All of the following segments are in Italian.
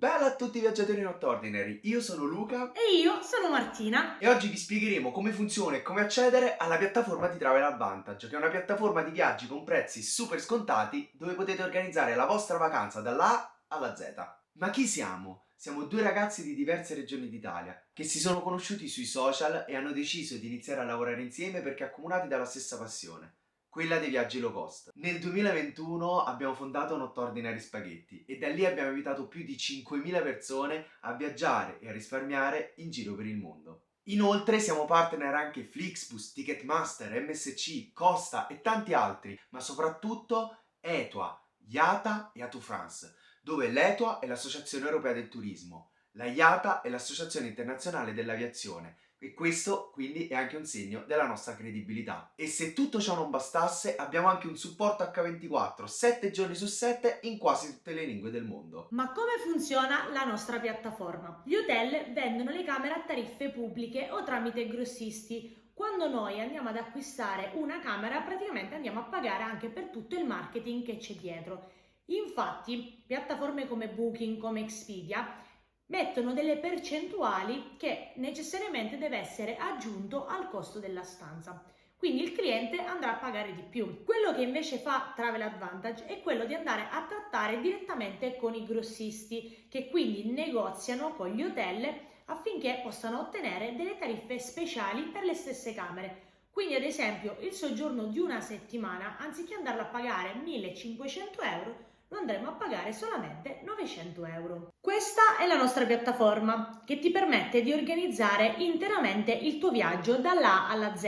Bella a tutti i viaggiatori not ordinary, io sono Luca E io sono Martina. e oggi vi spiegheremo come funziona e come accedere alla piattaforma di Travel Advantage, che è una piattaforma di viaggi con prezzi super scontati dove potete organizzare la vostra vacanza dalla A alla Z. Ma chi siamo? Siamo due ragazzi di diverse regioni d'Italia che si sono conosciuti sui social e hanno deciso di iniziare a lavorare insieme perché accomunati dalla stessa passione, quella dei viaggi low cost. Nel 2021 abbiamo fondato Not Ordinary Spaghetti e da lì abbiamo invitato più di 5.000 persone a viaggiare e a risparmiare in giro per il mondo. Inoltre siamo partner anche Flixbus, Ticketmaster, MSC, Costa e tanti altri, ma soprattutto ETUA, IATA e ATU France, dove l'ETUA è l'Associazione Europea del Turismo, la IATA è l'Associazione Internazionale dell'Aviazione e questo quindi è anche un segno della nostra credibilità. E se tutto ciò non bastasse, abbiamo anche un supporto H24, 7 giorni su 7 in quasi tutte le lingue del mondo. Ma come funziona la nostra piattaforma? Gli hotel vendono le camere a tariffe pubbliche o tramite grossisti. Quando noi andiamo ad acquistare una camera, praticamente andiamo a pagare anche per tutto il marketing che c'è dietro. Infatti, piattaforme come Booking, come Expedia, mettono delle percentuali che necessariamente deve essere aggiunto al costo della stanza. Quindi il cliente andrà a pagare di più. Quello che invece fa Travel Advantage è quello di andare a trattare direttamente con i grossisti, che quindi negoziano con gli hotel affinché possano ottenere delle tariffe speciali per le stesse camere. Quindi ad esempio il soggiorno di una settimana, anziché andarlo a pagare 1.500 euro, lo andremo a pagare solamente 900 euro. Questa è la nostra piattaforma che ti permette di organizzare interamente il tuo viaggio dall'A alla Z,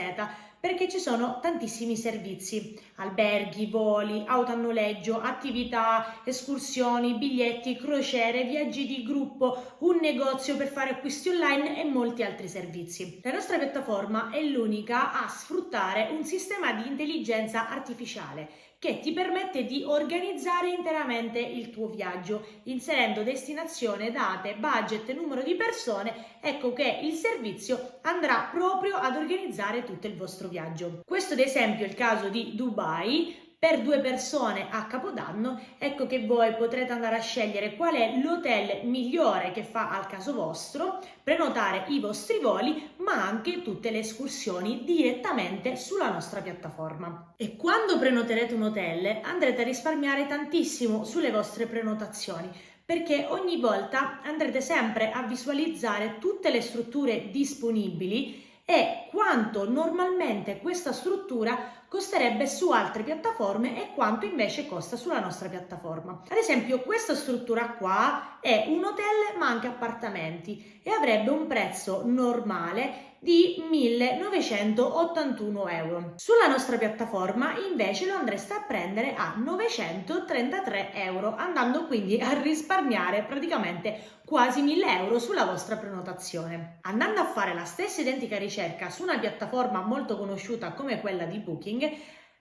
perché ci sono tantissimi servizi: alberghi, voli, auto a noleggio, attività, escursioni, biglietti, crociere, viaggi di gruppo, un negozio per fare acquisti online e molti altri servizi. La nostra piattaforma è l'unica a sfruttare un sistema di intelligenza artificiale che ti permette di organizzare interamente il tuo viaggio, inserendo destinazione, date, budget, numero di persone. Ecco che il servizio andrà proprio ad organizzare tutto il vostro viaggio. Questo ad esempio è il caso di Dubai. Per 2 persone a Capodanno, ecco che voi potrete andare a scegliere qual è l'hotel migliore che fa al caso vostro, prenotare i vostri voli, ma anche tutte le escursioni direttamente sulla nostra piattaforma. E quando prenoterete un hotel andrete a risparmiare tantissimo sulle vostre prenotazioni, perché ogni volta andrete sempre a visualizzare tutte le strutture disponibili e quanto normalmente questa struttura costerebbe su altre piattaforme e quanto invece costa sulla nostra piattaforma. Ad esempio, questa struttura qua è un hotel ma anche appartamenti e avrebbe un prezzo normale di 1.981 euro. Sulla nostra piattaforma invece lo andreste a prendere a 933 euro, andando quindi a risparmiare praticamente quasi 1.000 euro sulla vostra prenotazione. Andando a fare la stessa identica ricerca su una piattaforma molto conosciuta come quella di Booking,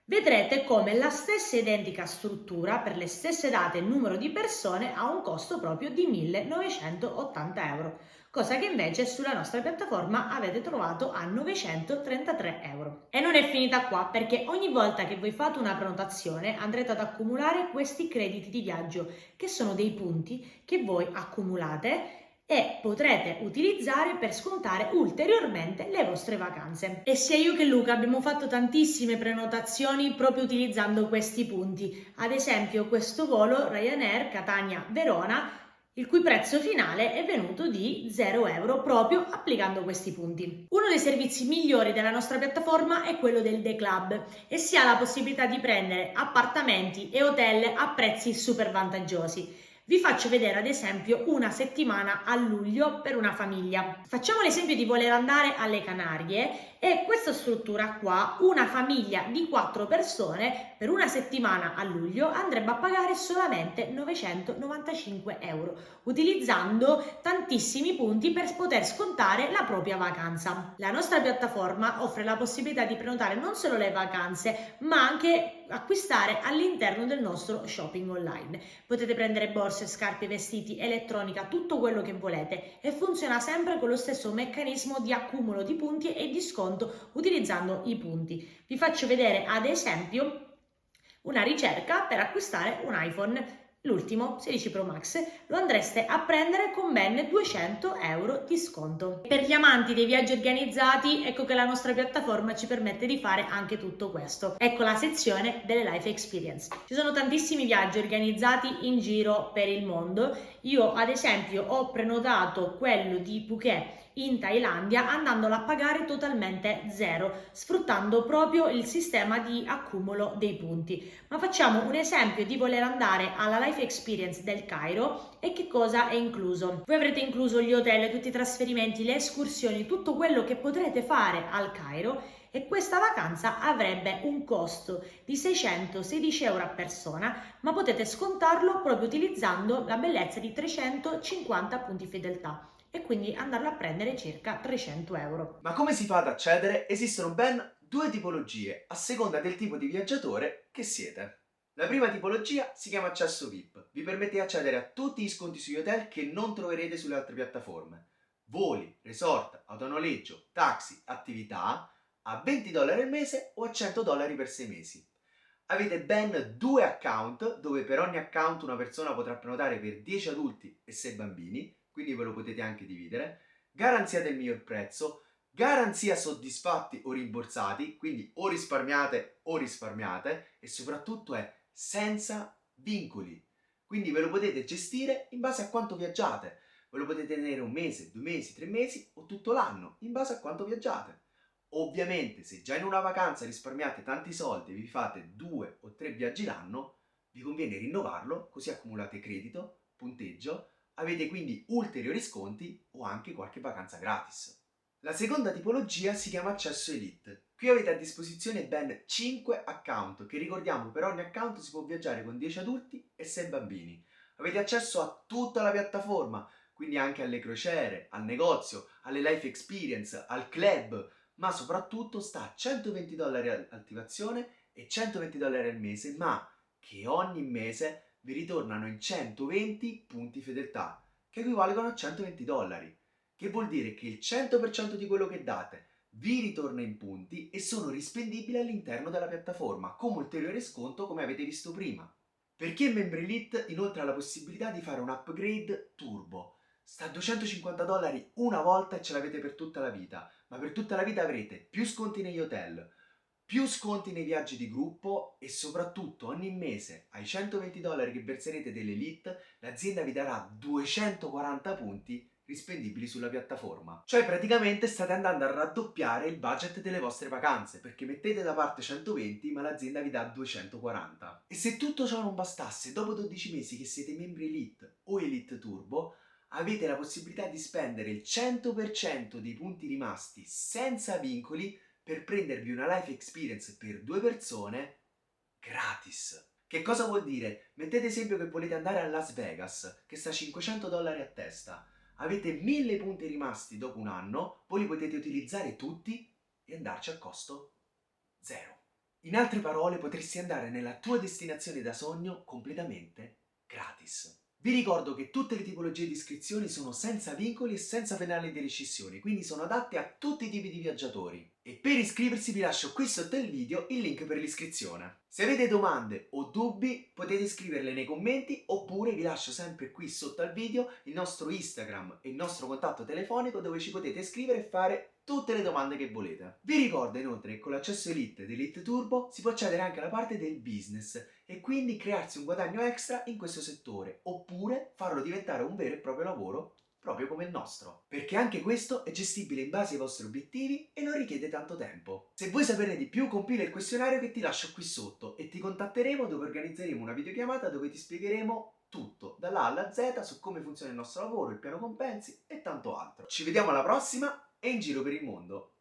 vedrete come la stessa identica struttura per le stesse date e numero di persone ha un costo proprio di 1.980 euro, cosa che invece sulla nostra piattaforma avete trovato a 933 euro. E non è finita qua, perché ogni volta che voi fate una prenotazione andrete ad accumulare questi crediti di viaggio, che sono dei punti che voi accumulate e potrete utilizzare per scontare ulteriormente le vostre vacanze. E sia io che Luca abbiamo fatto tantissime prenotazioni proprio utilizzando questi punti. Ad esempio questo volo Ryanair Catania-Verona, il cui prezzo finale è venuto di 0 euro proprio applicando questi punti. Uno dei servizi migliori della nostra piattaforma è quello del The Club e si ha la possibilità di prendere appartamenti e hotel a prezzi super vantaggiosi. Vi faccio vedere ad esempio una settimana a luglio per una famiglia. Facciamo l'esempio di voler andare alle Canarie e questa struttura qua, una famiglia di 4 persone per una settimana a luglio andrebbe a pagare solamente 995 euro, utilizzando tantissimi punti per poter scontare la propria vacanza. La nostra piattaforma offre la possibilità di prenotare non solo le vacanze, ma anche acquistare all'interno del nostro shopping online. Potete prendere borse, scarpe, vestiti, elettronica, tutto quello che volete, e funziona sempre con lo stesso meccanismo di accumulo di punti e di sconto utilizzando i punti. Vi faccio vedere ad esempio una ricerca per acquistare un iPhone. L'ultimo, 16 Pro Max, lo andreste a prendere con ben 200 euro di sconto. Per gli amanti dei viaggi organizzati, ecco che la nostra piattaforma ci permette di fare anche tutto questo. Ecco la sezione delle Life Experience. Ci sono tantissimi viaggi organizzati in giro per il mondo. Io, ad esempio, ho prenotato quello di Phuket in Thailandia andandolo a pagare totalmente zero, sfruttando proprio il sistema di accumulo dei punti. Ma facciamo un esempio di voler andare alla Life Experience del Cairo e che cosa è incluso. Voi avrete incluso gli hotel, tutti i trasferimenti, le escursioni, tutto quello che potrete fare al Cairo e questa vacanza avrebbe un costo di 616 euro a persona, ma potete scontarlo proprio utilizzando la bellezza di 350 punti fedeltà e quindi andarlo a prendere circa 300 euro. Ma come si fa ad accedere? Esistono ben due tipologie, a seconda del tipo di viaggiatore che siete. La prima tipologia si chiama accesso VIP, vi permette di accedere a tutti gli sconti sugli hotel che non troverete sulle altre piattaforme. Voli, resort, autonoleggio, taxi, attività a $20 al mese o a $100 per 6 mesi. Avete ben due account dove per ogni account una persona potrà prenotare per 10 adulti e 6 bambini, quindi ve lo potete anche dividere. Garanzia del miglior prezzo, garanzia soddisfatti o rimborsati, quindi o risparmiate e soprattutto è senza vincoli. Quindi ve lo potete gestire in base a quanto viaggiate. Ve lo potete tenere un mese, 2 mesi, 3 mesi o tutto l'anno, in base a quanto viaggiate. Ovviamente, se già in una vacanza risparmiate tanti soldi e vi fate 2 o 3 viaggi l'anno, vi conviene rinnovarlo, così accumulate credito, punteggio, avete quindi ulteriori sconti o anche qualche vacanza gratis. La seconda tipologia si chiama accesso elite. Qui avete a disposizione ben 5 account, che ricordiamo per ogni account si può viaggiare con 10 adulti e 6 bambini. Avete accesso a tutta la piattaforma, quindi anche alle crociere, al negozio, alle life experience, al club, ma soprattutto sta a $120 all'attivazione e $120 al mese, ma che ogni mese vi ritornano in 120 punti fedeltà, che equivalgono a $120, che vuol dire che il 100% di quello che date vi ritorna in punti e sono rispendibili all'interno della piattaforma, come ulteriore sconto come avete visto prima. Per chi è membro Elite inoltre ha la possibilità di fare un upgrade turbo. Sta a $250 una volta e ce l'avete per tutta la vita, ma per tutta la vita avrete più sconti negli hotel, più sconti nei viaggi di gruppo e soprattutto ogni mese ai $120 che verserete dell'Elite l'azienda vi darà 240 punti rispendibili sulla piattaforma. Cioè praticamente state andando a raddoppiare il budget delle vostre vacanze perché mettete da parte 120 ma l'azienda vi dà 240. E se tutto ciò non bastasse, dopo 12 mesi che siete membri Elite o Elite Turbo avete la possibilità di spendere il 100% dei punti rimasti senza vincoli per prendervi una life experience per 2 persone gratis. Che cosa vuol dire? Mettete esempio che volete andare a Las Vegas, che sta a $500 a testa. Avete 1000 punti rimasti dopo un anno, voi li potete utilizzare tutti e andarci a costo zero. In altre parole, potresti andare nella tua destinazione da sogno completamente gratis. Vi ricordo che tutte le tipologie di iscrizioni sono senza vincoli e senza penali di rescissione, quindi sono adatte a tutti i tipi di viaggiatori. E per iscriversi vi lascio qui sotto il video il link per l'iscrizione. Se avete domande o dubbi potete scriverle nei commenti oppure vi lascio sempre qui sotto al video il nostro Instagram e il nostro contatto telefonico dove ci potete scrivere e fare tutte le domande che volete. Vi ricordo inoltre che con l'accesso Elite ed Elite Turbo si può accedere anche alla parte del business e quindi crearsi un guadagno extra in questo settore oppure farlo diventare un vero e proprio lavoro proprio come il nostro, perché anche questo è gestibile in base ai vostri obiettivi e non richiede tanto tempo. Se vuoi saperne di più, compila il questionario che ti lascio qui sotto e ti contatteremo dove organizzeremo una videochiamata dove ti spiegheremo tutto, dalla A alla Z, su come funziona il nostro lavoro, il piano compensi e tanto altro. Ci vediamo alla prossima e in giro per il mondo.